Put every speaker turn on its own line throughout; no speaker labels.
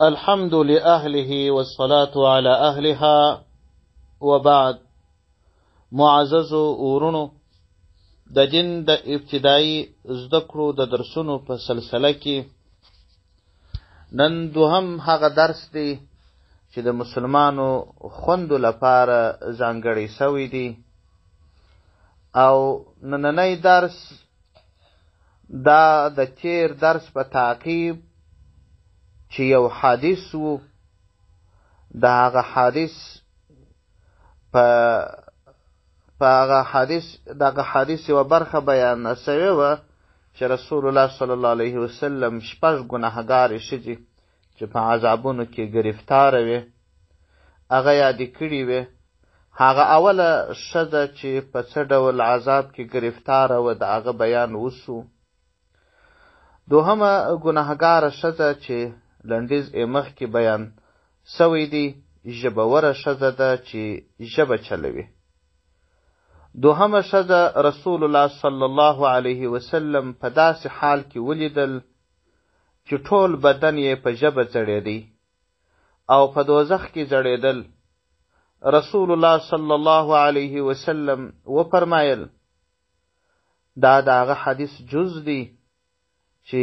الحمد لأهله والصلاة على أهلها وبعد. معززو اورونو د دین د ابتدایي زدکړو د درسونو په سلسله کې نن دوهم هغه درس دی چې د مسلمانو خوندو لپاره ځانګړی سوی دی او نننی درس دا د تیر درس په تعقیب چې یو حدیث و د هغه حدیث دغه حدیث یوه برخه بیان سوې وه چې رسول الله صلی الله علیه وسلم 6 ګناهګارې ښځې چې په عذابونو کې ګرفتاره وې هغه یادې کړي وې. هغه اوله ښځه چې په څه ډول عذاب کې ګرفتاره وه د هغه بیان وسو. دوهمه ګناهګاره ښځه چې لنډیز یې مخکې بیان سوی دی ژبوره ښځه ده چې ژبه چلوي. دوهمه ښځه رسول الله صلی الله علیه وسلم په داسې حال کې ولیدل چې ټول بدن یې په ژبه ځړېدی او په دوزخ کې ځړېدل. رسول الله صلی الله علیه وسلم وفرمایل دا د هغه حدیث جز دی چې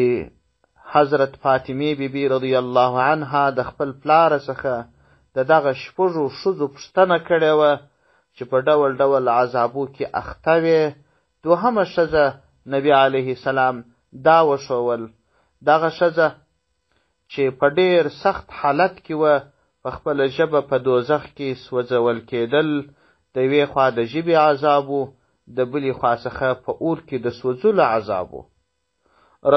حضرت فاطمه بیبي رضی الله عنها د خپل پلاره څخه د دغه 6 ښځو پوښتنه کړې وه چې په ډول ډول عذابو کې اخته وې. دوهمه ښځه نبي علیه السلام دا وښول دغه ښځه چې په ډېر سخت حالت کې وه په خپله ژبه په دوزخ کې سوځول کېدل. د یوې خوا د ژبې عذاب و د بلې خوا څخه په اور کې د سوځلو عذاب و.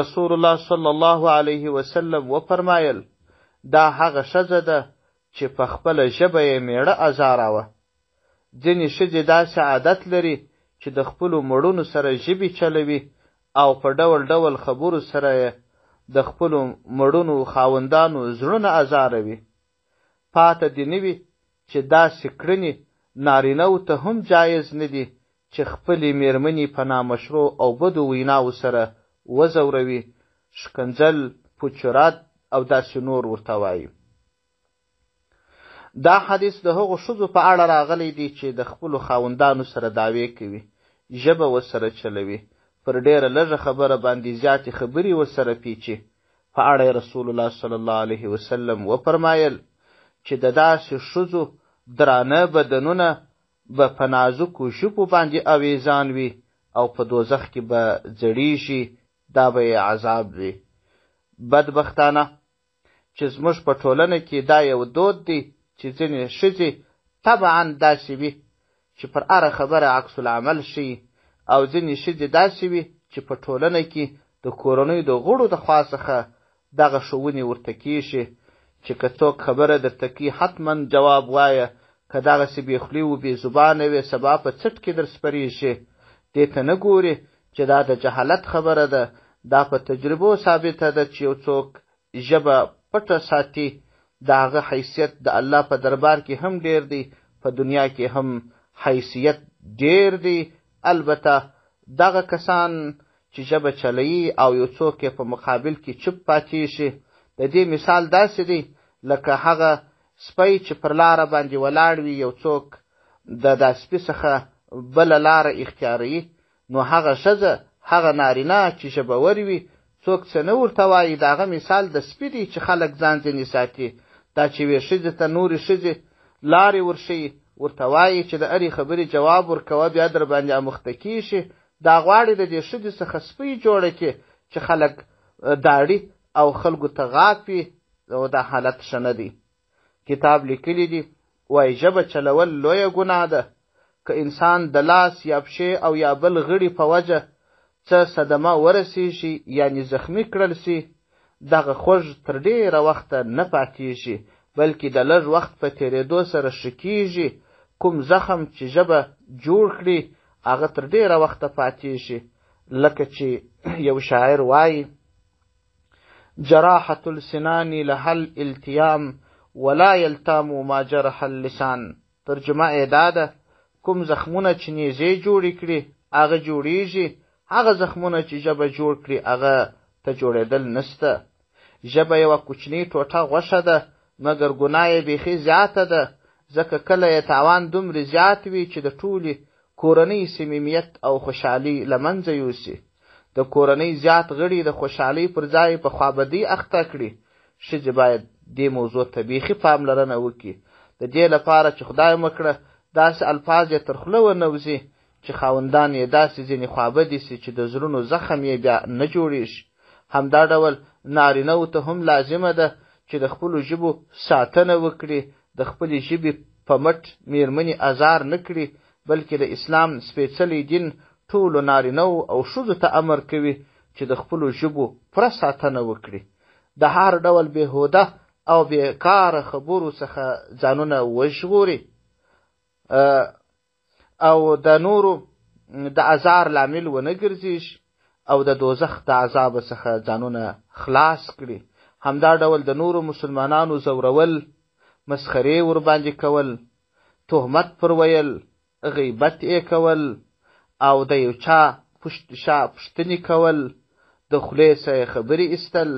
رسول الله صلی الله علیه وسلم وفرمایل دا هغه ښځه ده چې په خپله ژبه یې میړه ازاروه. ځینې ښځې داسې عادت لري چې د خپلو مړونو سره ژبې چلوي او په ډول ډول خبرو سره یې د خپلو مړونو خاوندانو زړونه ازاروي. پاته دې نه وي چې داسې کړنې نارینهو ته هم جایز نه دي چې خپلې میرمنې په نامشروع او بدو ویناو سره وځوروي، شکنځل، پوچرات او داسې نور ورته وایي. دا حدیث د هغو ښځو په اړه راغلی دی چې د خپلو خاوندانو سره دعوې کوي، ژبه ورسره چلوي، پر ډېره لږه خبره باندې زیاتې خبرې ورسره پیچي. په اړه رسول الله صلی الله علیه وسلم وفرمایل چې د داسې ښځو درانه بدنونه به په نازکو ژبو باندې اویزان وي او په دوزخ کې به ځړیږي، دا به یې عذاب وي. بدبختانه چې زموږ په ټولنه کې دا یو دود دی چې ځینې ښځې طبعا داسې وي چې پر هره خبره عکس العمل شي او ځینې ښځې داسې وي چې په ټولنه کې د کورنۍ د غړو د خوا څخه دغه ښوونې ورته کېږي چې که څوک خبره درته کوي حتما جواب وایه، که دغسې بې خولې و بې زبانه وي سبا په څټ کې در سپرېږي. دې ته نه ګوري چې دا د جهالت خبره ده. دا په تجربو ثابته ده چې یو څوک ژبه پټه ساتي د هغه حیثیت د الله په دربار کې هم ډیر دی، په دنیا کې هم حیثیت ډیر دی. البته دغه کسان چې ژبه چلوي او یو څوک په مقابل کې چوپ پاتې شي، د دې مثال داسې دی لکه هغه سپی چې پر لاره باندې ولاړ وي، یو څوک د سپي څخه بله لاره اختیاروي، نو هغه ښځه هغه نارینه چې ژبور وي څوک څه نه ورته وایي. د هغه مثال د سپي دی چې خلک ځان ځینې ساتي. دا چې یوې ښځې ته نورې ښځې لارې ورښیي، ورته وایي چې د هرې خبرې جواب ورکوه، بیا در باندې اموخته کېږي. دا غواړي د دې ښځې څخه سپی جوړه کړي چې خلک داړي او خلکو ته غاپ وي، او دا حالت ښه نه دی. کتاب لیکلی دی وایي ژبه چلول لویه ګناه ده. که انسان د لاس یا پښې او یا بل غړي په وجه څه صدمه ورسېږي یعنی زخمی کړل سي، دغه خوږ تر ډېره وخته نه پاتېږي بلکې د لږ وخت په تېرېدو سره ښه کېږي. کوم زخم چې ژبه جوړ کړي هغه تر ډېره وخته پاتېږي. لکه چې یو شاعر وایي جراحة السنان لها الالتیام ولا یلتام ما جرح اللسان. ترجمه یې دا ده کوم زخمونه چې نیزې جوړې کړي هغه جوړیږي، هغه زخمونه چې ژبه جوړ کړي هغه ته جوړېدل نسته. ژبه یوه کوچنۍ ټوټه غوښه ده، مګر ګناه یې بیخي زیاته ده، ځکه کله یې تاوان دومره زیات وي چې د ټولې کورنۍ صمیمیت او خوشحالي له منځه یوسي. د کورنۍ زیات غړي د خوشحالۍ پر ځای په خوابدۍ اخته کړي. ښځې باید دې موضوع ته بیخي پاملرنه وکړي، د دې لپاره چې خدای مکړه داسې الفاظ یې تر خوله ونوځي چې خاوندان یې داسې ځینې خوابدي سي چې د زړونو زخم یې بیا نه جوړېږي. همدا ډول نارینهو ته هم لازمه ده چې د خپلو ژبو ساتنه وکړي، د خپلې ژبې په مټ میرمنې ازار نه کړي، بلکې د اسلام سپېڅلی دین ټولو نارینهو او ښځو ته امر کوي چې د خپلو ژبو پوره ساتنه وکړي، د هر ډول بېهوده او بېکاره خبرو څخه ځانونه وژغوري او د نورو د ازار لامل ونه ګرځېږي او د دوزخ د عذابه څخه ځانونه خلاص کړي. همدا ډول د نورو مسلمانانو زورول، مسخرې ورباندې کول، تهمت پر ویل، غیبت یې کول او د یو چا پشت شا پوښتنې کول، د خولې څخه خبرې ایستل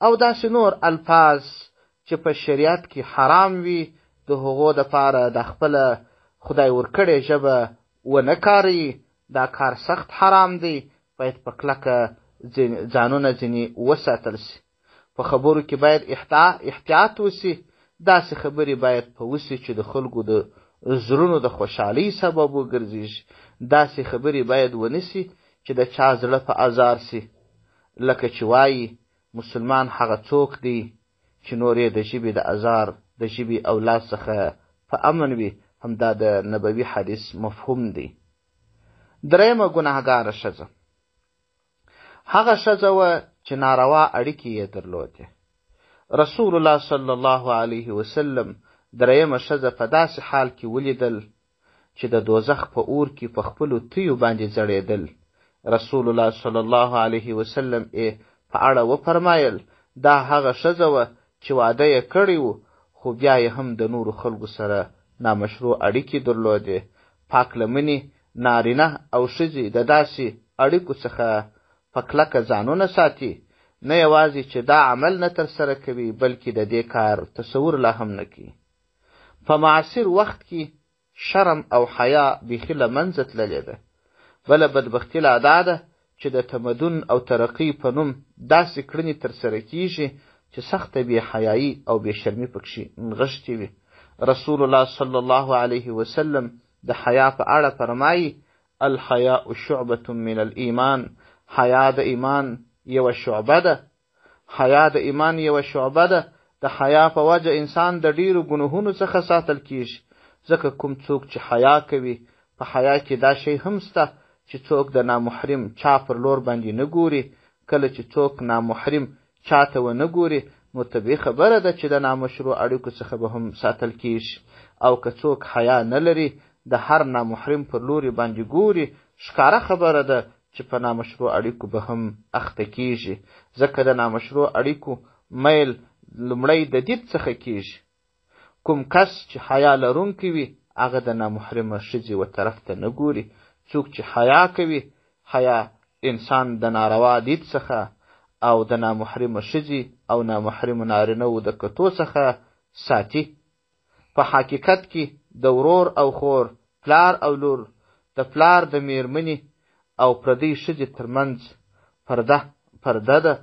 او داسې نور الفاظ چې په شریعت کې حرام وي، د هغو دپاره د خپله خدای ورکړې ژبه ونه کاروي. دا کار سخت حرام دی، باید په کلکه ځانونه ځینې وساتل سي. په خبرو کې باید احتیاط وسي. داسې خبرې باید په وسي چې د خلکو د زړونو د خوشحالۍ سبب وګرځېږي. داسې خبرې باید ونسي چې د چا زړه په ازار سي، لکه چې وایي مسلمان هغه څوک دی چې نور یې د ژبې د ازار د ژبې اولاد څخه په امن وي. همدا د نبوي حدیث مفهوم دی. درېیمه ګناهګاره ښځه هغه ښځه وه چې ناروا اړیکې یې درلودې. رسول الله صلی الله علیه وسلم درېیمه ښځه په داسې حال کې ولیدل چې د دوزخ په اور کې په خپلو تیو باندې ځړېدل. رسول الله صلی الله علیه وسلم یې په اړه وفرمایل دا هغه ښځه وه چې واده یې کړی و، خو بیا یې هم د نورو خلکو سره نامشروع اړیکې درلودې. پاک لمنې نارینه او ښځې د داسې اړیکو څخه په کلکه ځانونه ساتي. نه یوازې چې دا عمل نه ترسره کوي، بلکې د دې کار تصور لا هم نه کوي. په معاصر وخت کې شرم او حیا بیخي له منځه تللې ده. بله بدبختي لا دا ده چې د تمدن او ترقۍ په نوم داسې کړنې ترسره کیږي چې سخته بې حیایي او بې شرمي پکښې نغښتې وي. رسول الله صلی الله علیه وسلم د حیا په اړه فرمایي الحیاء شعبة من الایمان. حیا د ایمان یوه شعبه ده. حیا د ایمان یوه شعبه ده. د حیا په وجه انسان د ډیرو ګناهونو څخه ساتل کیږي، ځکه کوم څوک چې حیا کوي په حیا کې دا شی هم سته چې څوک د نامحرم چا پر لور باندې نه ګوري. کله چې څوک نامحرم چاته ونه ګوري نو طبیعي خبره ده چې د نامشروع اړیکو څخه به هم ساتل کیږي. او که څوک حیا نه لري د هر نامحرم پر لوري باندې ګوري، ښکاره خبره ده چې په نامشروع اړیکو به هم اخته کیږي، ځکه د نامشروع اړیکو میل لومړی د دید څخه کیږي. کوم کس چې حیا لرونکی وي هغه د نامحرمه ښځې و طرف ته نه ګوري. څوک چې حیا کوي، حیا انسان د ناروا دید څخه او د نامحرمه ښځې او نامحرمه نارینهو د کتو څخه ساتي. په حقیقت کې د ورور او خور، پلار او لور، د پلار د میرمنې او پردۍ ښځې ترمنځ پرده ده.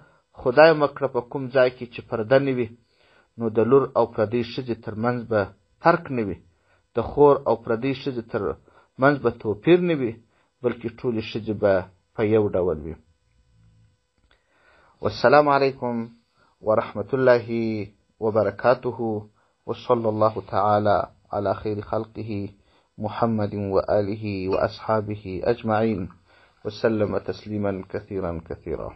خدای مکړه په کوم ځای کې چې پرده نه وي نو د لور او پردۍ ښځې ترمنځ به فرق نه وي، د خور او پردۍ ښځې ترمنځ به توپیر نه وي، بلکې ټولې ښځې به په یو ډول وي. والسلام علیکم ورحمة الله وبركاته، وصلى الله تعالى على خير خلقه محمد وآله وأصحابه أجمعين وسلم تسليما كثيرا كثيرا.